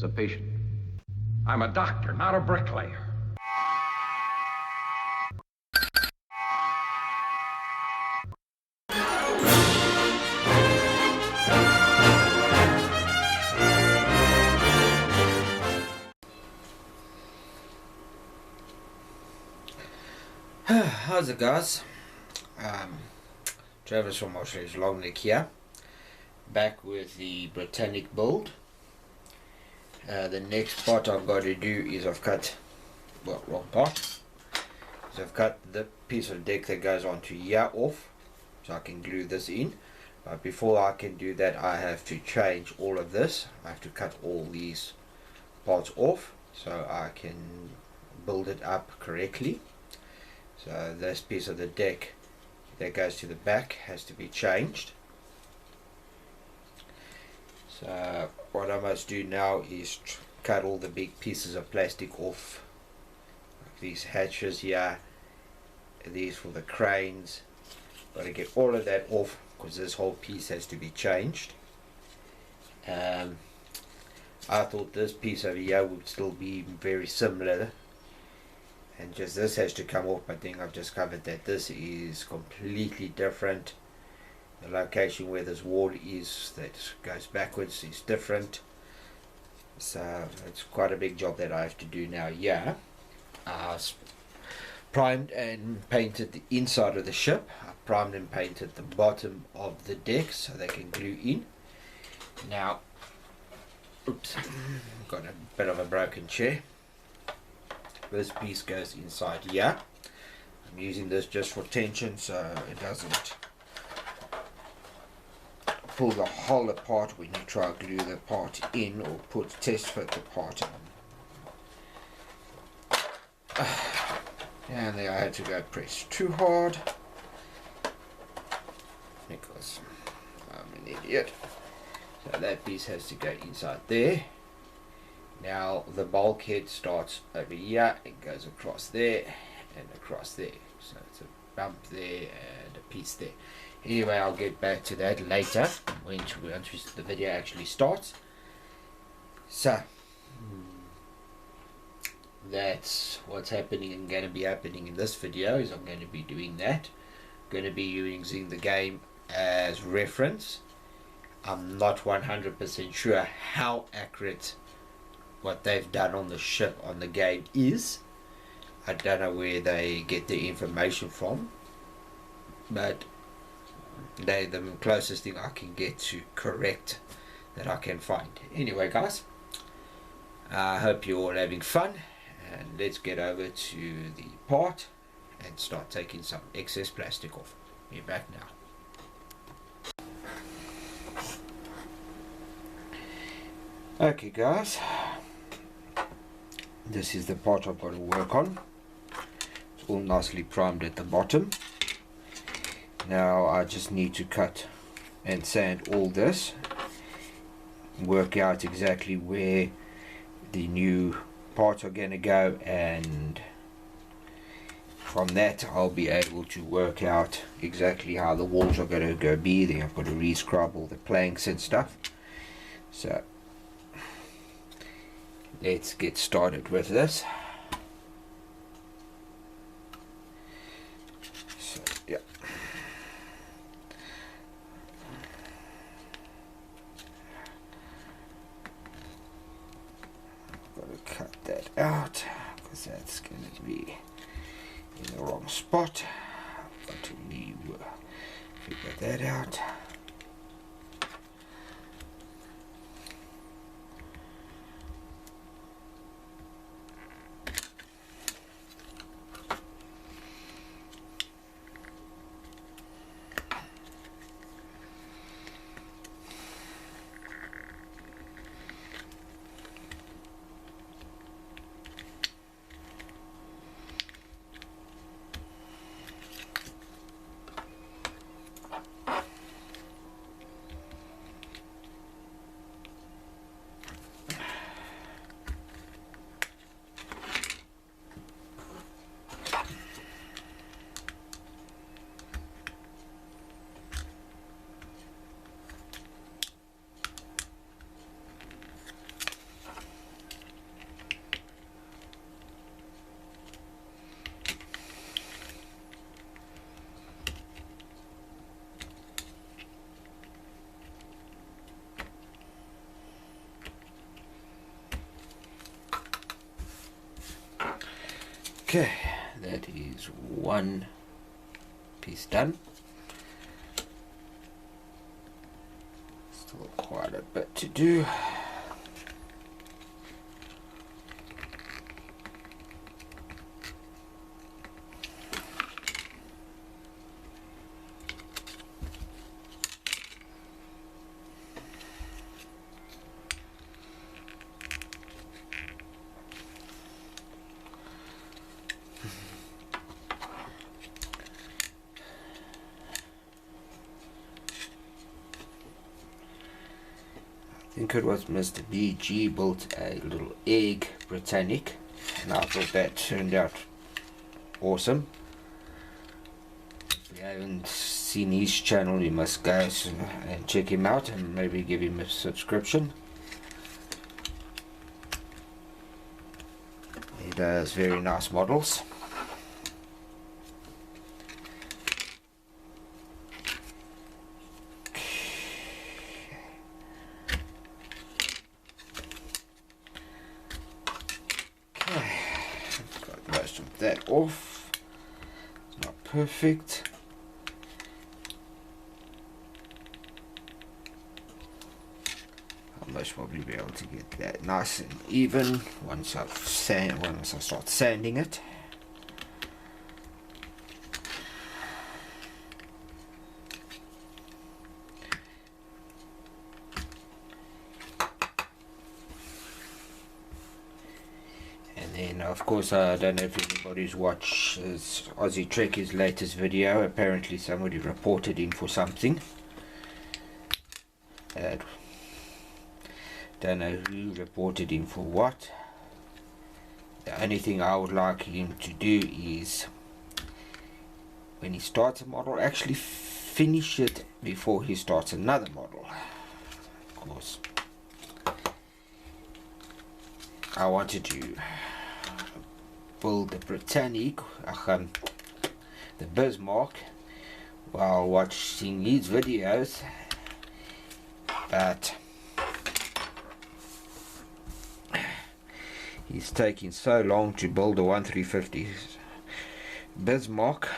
a patient. I'm a doctor, not a bricklayer. How's it, guys? Travis from Australia's Long Neck here, back with the Britannic build. The next part I've got to do is I've cut the piece of deck that goes onto here off, so I can glue this in. But before I can do that, I have to change all of this. I have to cut all these parts off so I can build it up correctly. So this piece of the deck that goes to the back has to be changed. So what I must do now is cut all the big pieces of plastic off, like these hatches here, these for the cranes. Got to get all of that off because this whole piece has to be changed. I thought this piece over here would still be very similar, and just this has to come off, but then I've discovered that this is completely different. The location where this wall is that goes backwards is different, so it's quite a big job that I have to do now. Yeah, I primed and painted the inside of the ship. I primed and painted the bottom of the deck so they can glue in. Now, oops, got a bit of a broken chair. This piece goes inside here. I'm using this just for tension so it doesn't pull the hole apart when you try to glue the part in or test fit the part on. And there I had to go press too hard because I'm an idiot. So that piece has to go inside there. Now the bulkhead starts over here, it goes across there and across there, so it's a bump there and a piece there. Anyway, I'll get back to that later once the video actually starts. So that's what's happening and going to be happening in this video. Is I'm going to be doing that. I'm going to be using the game as reference. I'm not 100% sure how accurate what they've done on the ship on the game is. I don't know where they get the information from, but they're the closest thing I can get to correct that I can find. Anyway, guys, I hope you're all having fun, and let's get over to the part and start taking some excess plastic off. Be back now. Okay, guys, this is the part I've got to work on. It's all nicely primed at the bottom. Now I just need to cut and sand all this, work out exactly where the new parts are going to go, and from that I'll be able to work out exactly how the walls are going to be. Then I've got to re-scrub all the planks and stuff. So let's get started with this. So, yeah. Got to cut that out because that's going to be in the wrong spot. I've got to figure that out. Okay, that is one piece done. Still quite a bit to do. I think it was Mr. BG built a little egg Britannic, and I thought that turned out awesome. If you haven't seen his channel, you must go and check him out and maybe give him a subscription. He does very nice models. Got most of that off. It's not perfect. I'll most probably be able to get that nice and even once I start sanding it. And of course, I don't know if anybody's watched Aussie Trekky's latest video. Apparently somebody reported him for something. Don't know who reported him for what. The only thing I would like him to do is, when he starts a model, actually finish it before he starts another model. Of course, I wanted to build the Britannic, the Bismarck, while watching his videos, but he's taking so long to build a 1350 Bismarck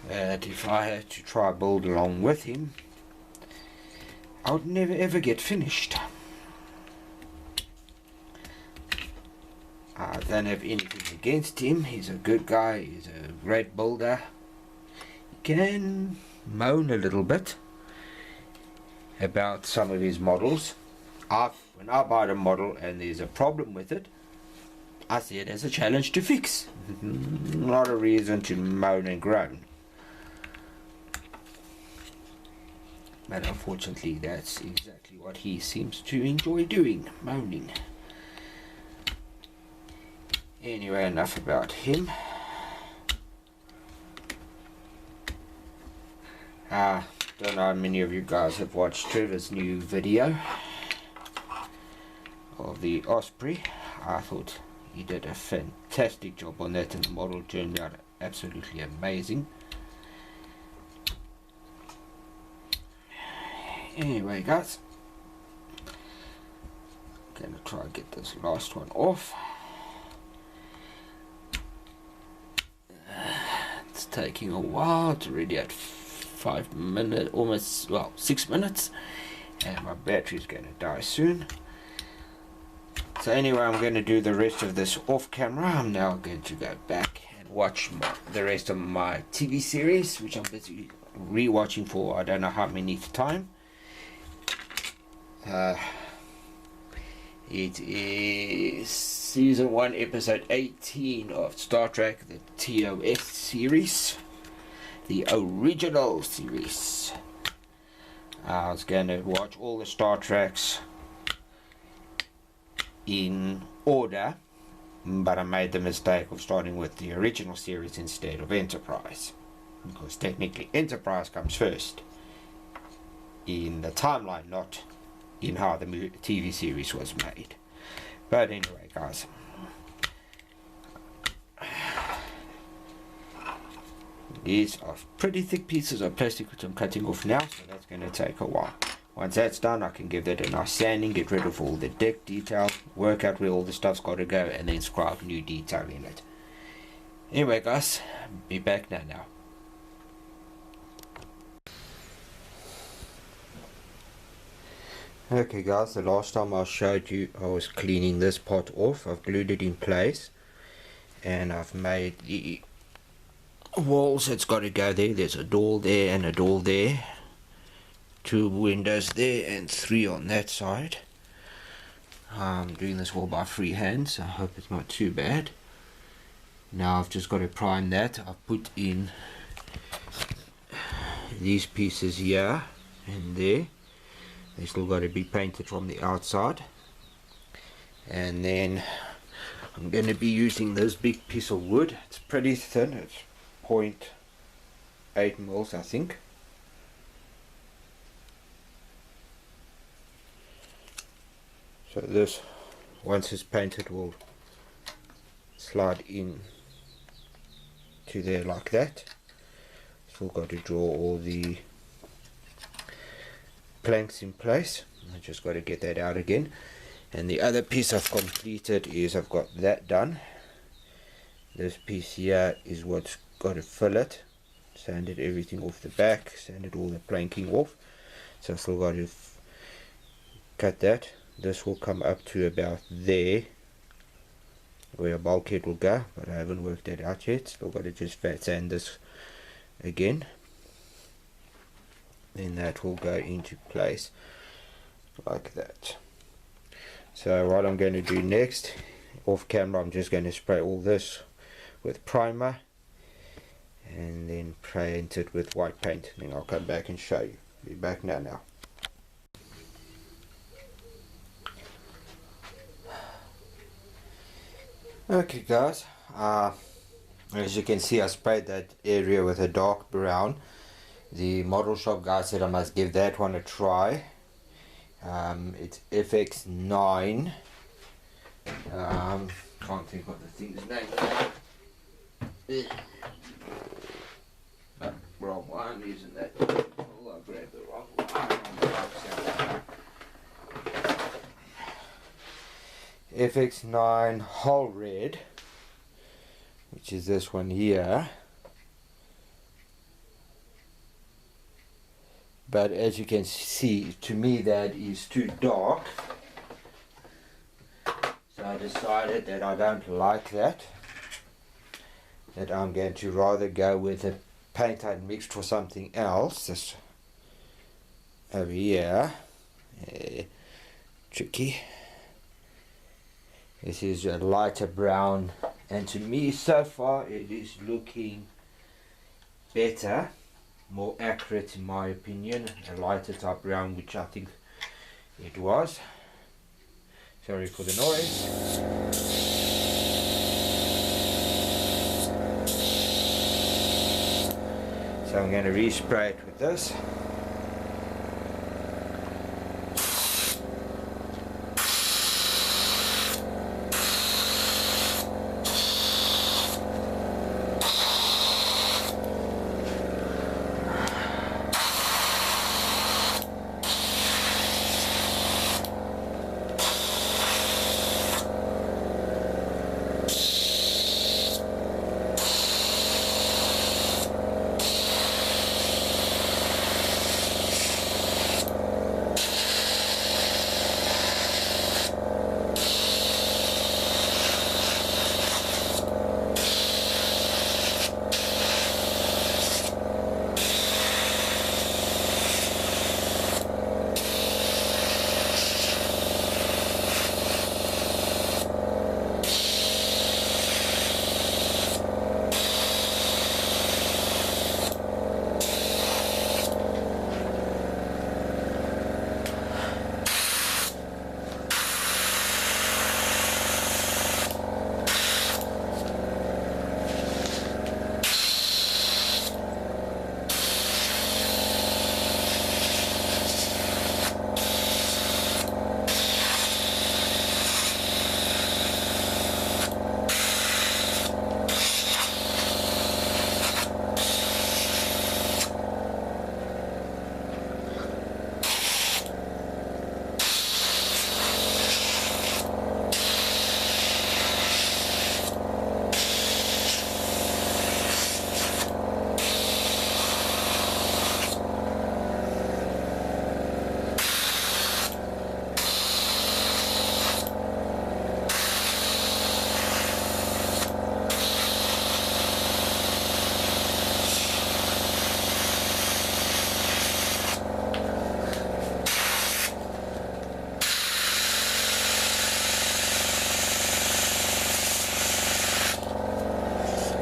that if I had to try build along with him, I would never ever get finished. I don't have anything against him. He's a good guy. He's a great builder. He can moan a little bit about some of his models. When I buy a model and there's a problem with it, I see it as a challenge to fix, not a reason to moan and groan. But unfortunately, that's exactly what he seems to enjoy doing, moaning. Anyway, enough about him. Don't know how many of you guys have watched Trevor's new video of the Osprey. I thought he did a fantastic job on that, and the model turned out absolutely amazing. Anyway guys, I'm gonna try and get this last one off. It's taking a while. It's already at 5 minutes, almost, well, 6 minutes, and my battery's gonna die soon. So anyway, I'm going to do the rest of this off camera. I'm now going to go back and watch the rest of my TV series, which I'm busy re-watching for I don't know how many time. It is season 1 episode 18 of Star Trek, the TOS series, the original series. I was going to watch all the Star Treks in order, but I made the mistake of starting with the original series instead of Enterprise, because technically Enterprise comes first in the timeline, not in how the TV series was made. But anyway guys, these are pretty thick pieces of plastic which I'm cutting off now, so that's going to take a while. Once that's done, I can give that a nice sanding, get rid of all the deck detail, work out where all the stuff's got to go, and then scribe new detail in it. Anyway guys, be back now. Okay guys, the last time I showed you I was cleaning this part off. I've glued it in place and I've made the walls that's got to go there. There's a door there and a door there, 2 windows there and 3 on that side. I'm doing this wall by freehand, so I hope it's not too bad. Now I've just got to prime that. I've put in these pieces here and there. They still got to be painted from the outside. And then I'm going to be using this big piece of wood. It's pretty thin. It's 0.8 mils, I think. So this, once it's painted, will slide in to there like that. Still got to draw all the planks in place. I just got to get that out again. And the other piece I've completed is I've got that done. This piece here is what's got to fill it. Sanded everything off the back, sanded all the planking off. So I've still got to cut that. This will come up to about there where a bulkhead will go, but I haven't worked that out yet. Still got to just fat sand this again. Then that will go into place like that. So what I'm going to do next, off camera, I'm just going to spray all this with primer and then paint it with white paint. Then I'll come back and show you. Be back now. Okay guys, as you can see, I sprayed that area with a dark brown. The model shop guy said I must give that one a try. It's FX9. Can't think what the thing's name is. No, wrong one, isn't that? Oh, I grabbed the wrong one. FX9 Hull Red, which is this one here. But as you can see, to me that is too dark. So I decided that I don't like that. That I'm going to rather go with a paint I mixed for something else. This over here. Tricky. This is a lighter brown, and to me so far it is looking better, more accurate in my opinion, a lighter type brown, which I think it was. Sorry for the noise. So I'm going to respray it with this.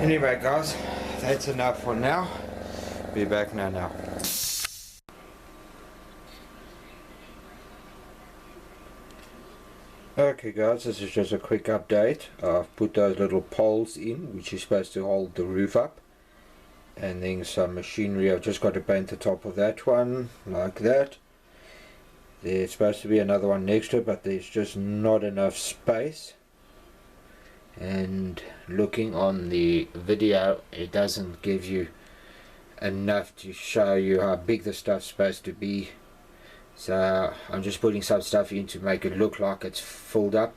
Anyway guys, that's enough for now. Be back now. Okay guys, this is just a quick update. I've put those little poles in which is supposed to hold the roof up, and then some machinery. I've just got to paint the top of that one like that. There's supposed to be another one next to it, but there's just not enough space, and looking on the video it doesn't give you enough to show you how big the stuff's supposed to be. So I'm just putting some stuff in to make it look like it's filled up.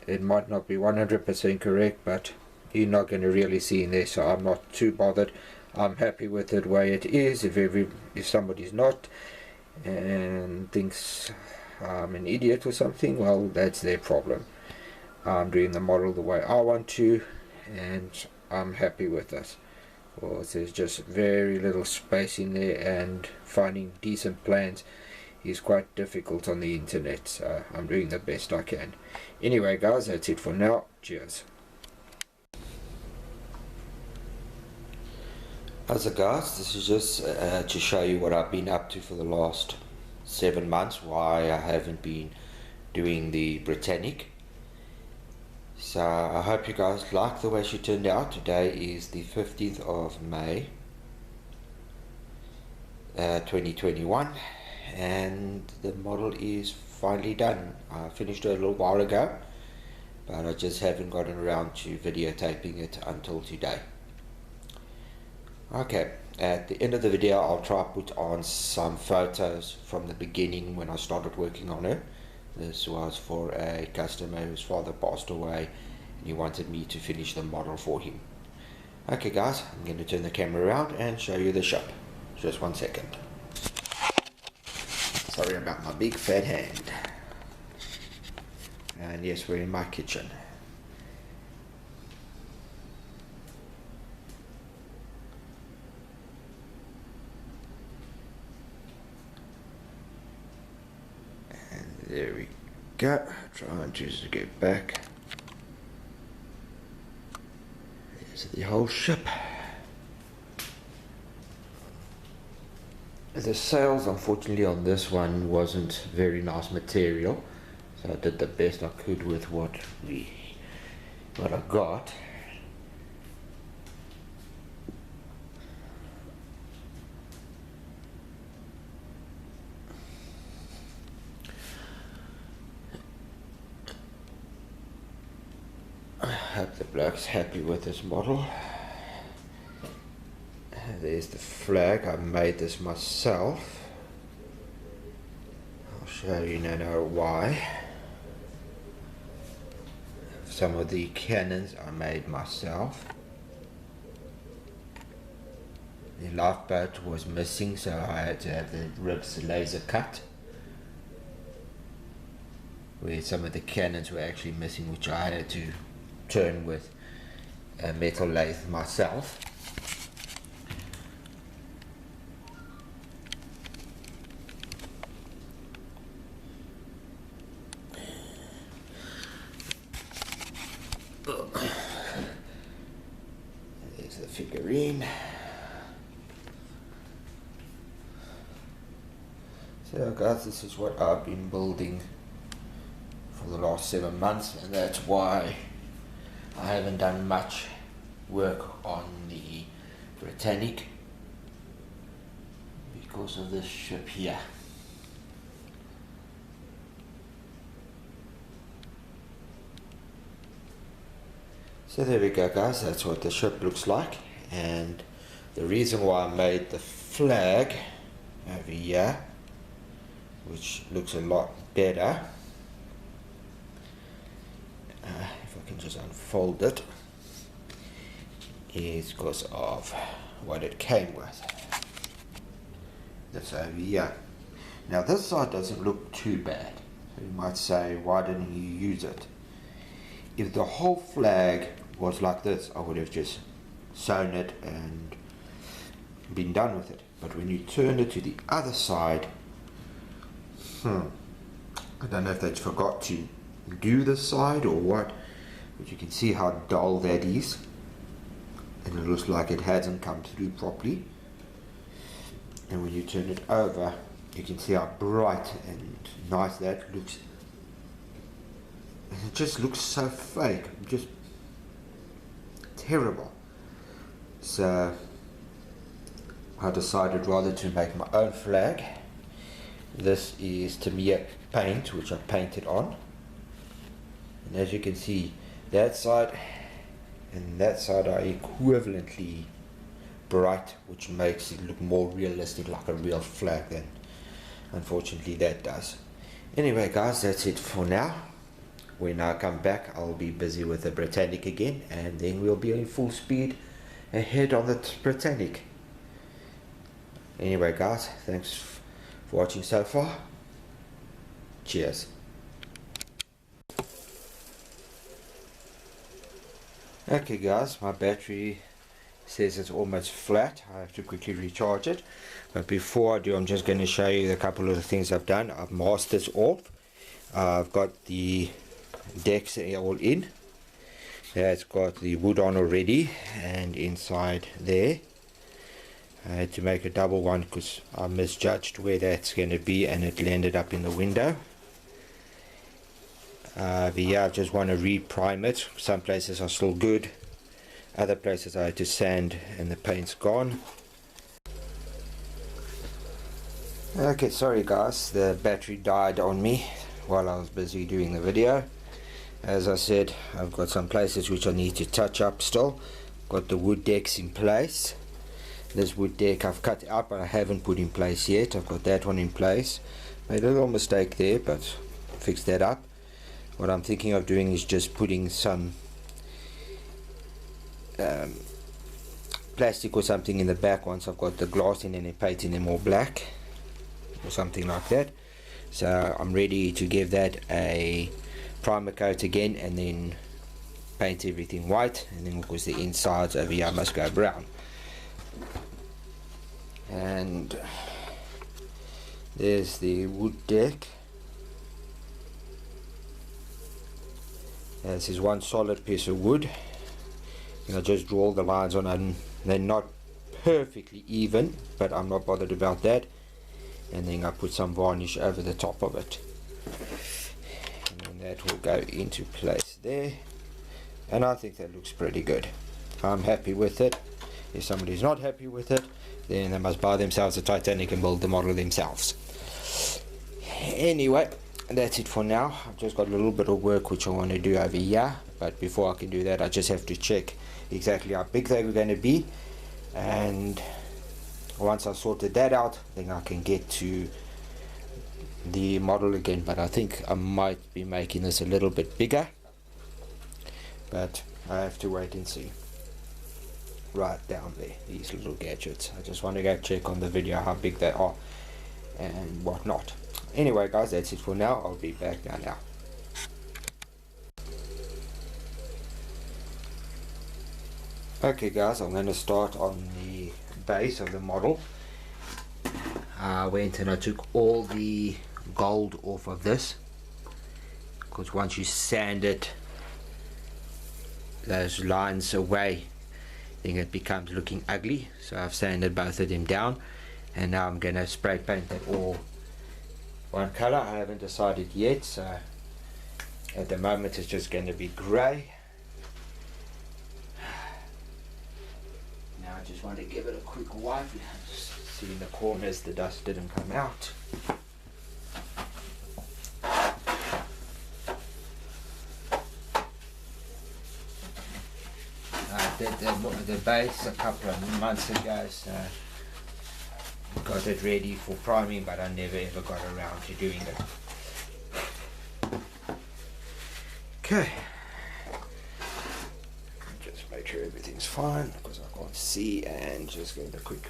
It might not be 100% correct, but you're not going to really see in there, so I'm not too bothered. I'm happy with it the way it is. If somebody's not and thinks I'm an idiot or something, well, that's their problem. I'm doing the model the way I want to, and I'm happy with this. Well, there's just very little space in there, and finding decent plans is quite difficult on the internet, so I'm doing the best I can. Anyway guys, that's it for now. Cheers. As guys, this is just to show you what I've been up to for the last 7 months, why I haven't been doing the Britannic. So I hope you guys like the way she turned out. Today is the 15th of May 2021, and the model is finally done. I finished it a little while ago, but I just haven't gotten around to videotaping it until today. Okay, at the end of the video I'll try to put on some photos from the beginning when I started working on it. This was for a customer whose father passed away, and he wanted me to finish the model for him. Okay guys, I'm going to turn the camera around and show you the shop. Just 1 second. Sorry about my big fat hand. And yes, we're in my kitchen. And there we go. Trying to get back. There's the whole ship. The sales, unfortunately, on this one wasn't very nice material, so I did the best I could with what I got. I hope the bloke's happy with this model. There's the flag. I made this myself. I'll show you now why. Some of the cannons I made myself. The lifeboat was missing, so I had to have the ribs laser cut. Where some of the cannons were actually missing, which I had to turn with a metal lathe myself. There's the figurine. So guys, this is what I've been building for the last 7 months, and that's why I haven't done much work on the Britannic, because of this ship here. So there we go guys, that's what the ship looks like, and the reason why I made the flag over here, which looks a lot better, if I can just unfold it, is because of what it came with. This over here. Now this side doesn't look too bad, so you might say, why didn't you use it? If the whole flag was like this, I would have just sewn it and been done with it. But when you turn it to the other side, I don't know if they forgot to do this side or what, but you can see how dull that is. and it looks like it hasn't come through properly. And when you turn it over, you can see how bright and nice that looks. It just looks so fake, just terrible. So I decided rather to make my own flag. This is Tamiya paint, which I painted on. And as you can see, that side and that side are equivalently bright, which makes it look more realistic, like a real flag than unfortunately that does. Anyway guys, that's it for now. When I come back, I'll be busy with the Britannic again, and then we'll be in full speed ahead on the Britannic. Anyway guys, thanks for watching so far. Cheers. Okay guys, my battery says it's almost flat. I have to quickly recharge it, but before I do, I'm just going to show you a couple of the things I've done. I've masked this off. I've got the decks all in. That's got the wood on already, and inside there I had to make a double one because I misjudged where that's going to be and it landed up in the window. But yeah, I just want to re-prime it. Some places are still good, other places I had to sand and the paint's gone. Okay, sorry guys, the battery died on me while I was busy doing the video. As I said, I've got some places which I need to touch up still. Got the wood decks in place. This wood deck I've cut out but I haven't put in place yet. I've got that one in place. Made a little mistake there, but fixed that up. What I'm thinking of doing is just putting some plastic or something in the back once I've got the glass in, and then painting them all black or something like that. So I'm ready to give that a primer coat again, and then paint everything white, and then of course the insides over here must go brown. And there's the wood deck. This is one solid piece of wood. I just draw all the lines on, and they're not perfectly even, but I'm not bothered about that. And then I put some varnish over the top of it, and then that will go into place there, and I think that looks pretty good. I'm happy with it. If somebody's not happy with it, then they must buy themselves a Titanic and build the model themselves. Anyway, that's it for now. I've just got a little bit of work which I want to do over here, but before I can do that I just have to check exactly how big they're going to be, and once I've sorted that out, then I can get to the model again. But I think I might be making this a little bit bigger, but I have to wait and see. Right down there, these little gadgets, I just want to go check on the video how big they are and whatnot. Anyway guys, that's it for now. I'll be back now. Okay guys, I'm going to start on the base of the model. I went and I took all the gold off of this, because once you sand it, those lines away, then it becomes looking ugly. So I've sanded both of them down, and now I'm going to spray paint that all one color. I haven't decided yet, so at the moment it's just going to be grey. Now I just want to give it a quick wipe. See in the corners the dust didn't come out. I did the base a couple of months ago, so got it ready for priming, but I never ever got around to doing it. Okay, just make sure everything's fine because I can't see, and just give it a quick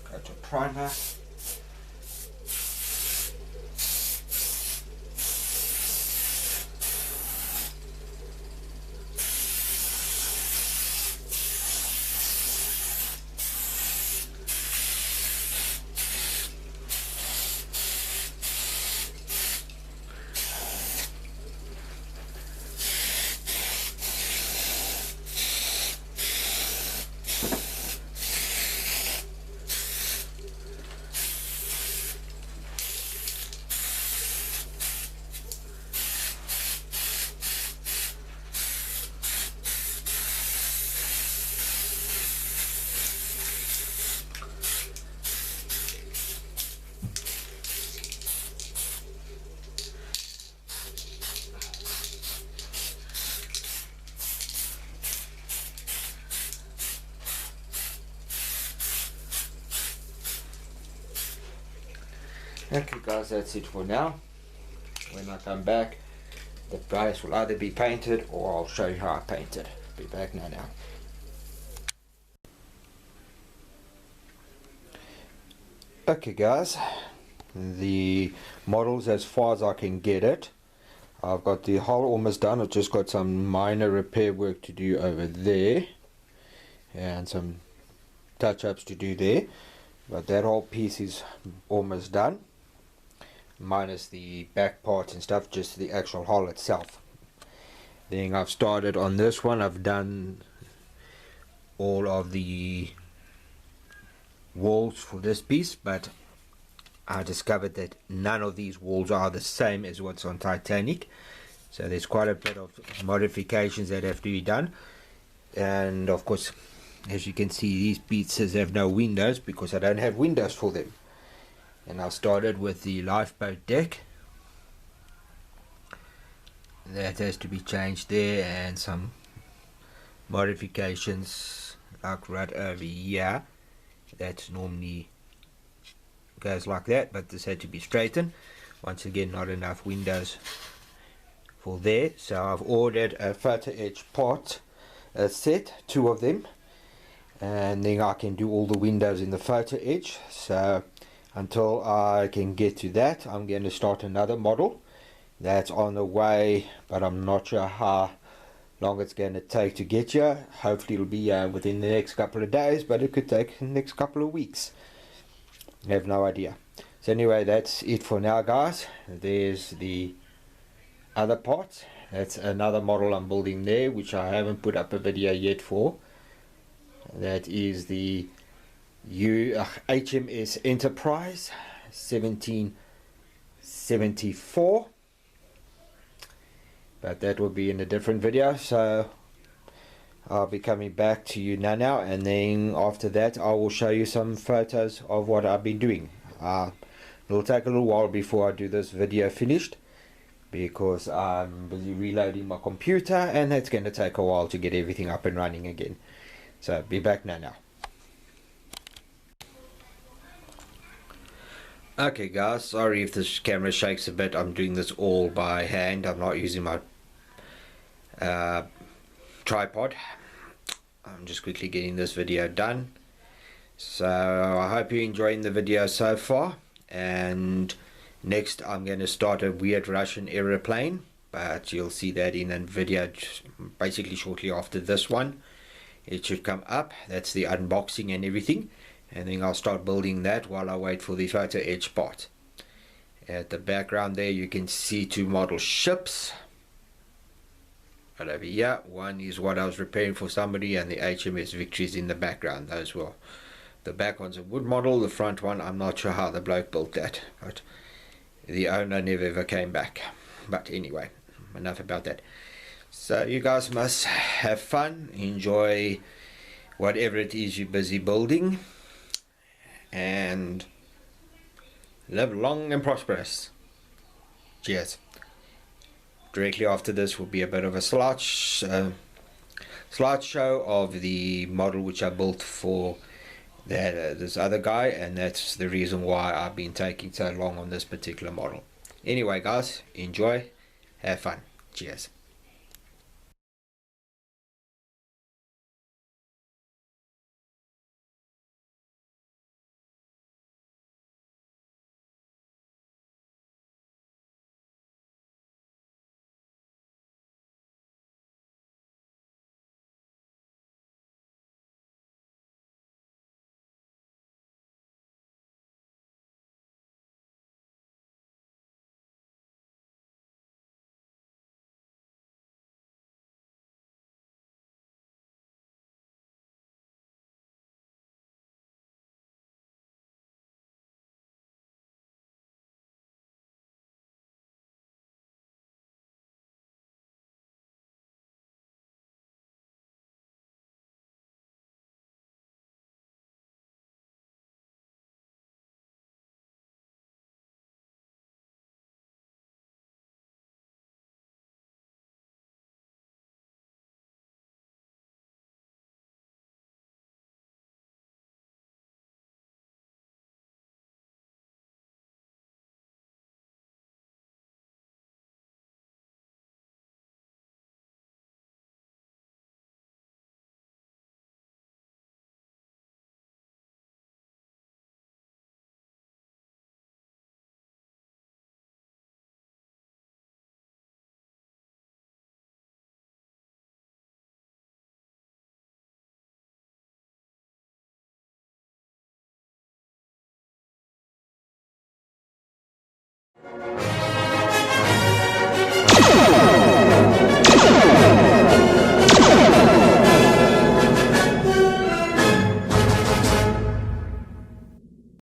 coat of primer. Okay guys, that's it for now. When I come back, the base will either be painted or I'll show you how I paint it. Be back now. Okay guys, the model's as far as I can get it. I've got the hull almost done. I've just got some minor repair work to do over there and some touch-ups to do there, but that whole piece is almost done, minus the back parts and stuff, just the actual hull itself. Then I've started on this one. I've done all of the walls for this piece, but I discovered that none of these walls are the same as what's on Titanic, so there's quite a bit of modifications that have to be done. And of course, as you can see, these pieces have no windows because I don't have windows for them. And I started with the lifeboat deck. That has to be changed there, and some modifications like right over here. That normally goes like that, but this had to be straightened. Once again, not enough windows for there, so I've ordered a photo etch part set, 2 of them, and then I can do all the windows in the photo etch. So until I can get to that, I'm going to start another model that's on the way, but I'm not sure how long it's going to take to get here. Hopefully it'll be within the next couple of days, but it could take the next couple of weeks. I have no idea. So anyway, that's it for now guys. There's the other parts. That's another model I'm building there, which I haven't put up a video yet for. That is the HMS Enterprise 1774, but that will be in a different video, so I'll be coming back to you now, and then after that I will show you some photos of what I've been doing. It'll take a little while before I do this video finished because I'm busy reloading my computer, and it's going to take a while to get everything up and running again. So be back now. Okay guys, sorry if this camera shakes a bit. I'm doing this all by hand. I'm not using my tripod. I'm just quickly getting this video done. So I hope you're enjoying the video so far, and next I'm going to start a weird Russian aeroplane, but you'll see that in a video basically shortly after this one. It should come up. That's the unboxing and everything, and then I'll start building that while I wait for the photo etch part. At the background there you can see 2 model ships right over here. One is what I was repairing for somebody, and the HMS Victory is in the background. Those were the back one's a wood model, the front one I'm not sure how the bloke built that, but the owner never ever came back. But anyway, enough about that. So you guys must have fun, enjoy whatever it is you're busy building, and live long and prosperous. Cheers. Directly after this will be a bit of a slideshow of the model which I built for this other guy, and that's the reason why I've been taking so long on this particular model. Anyway guys, enjoy, have fun. Cheers.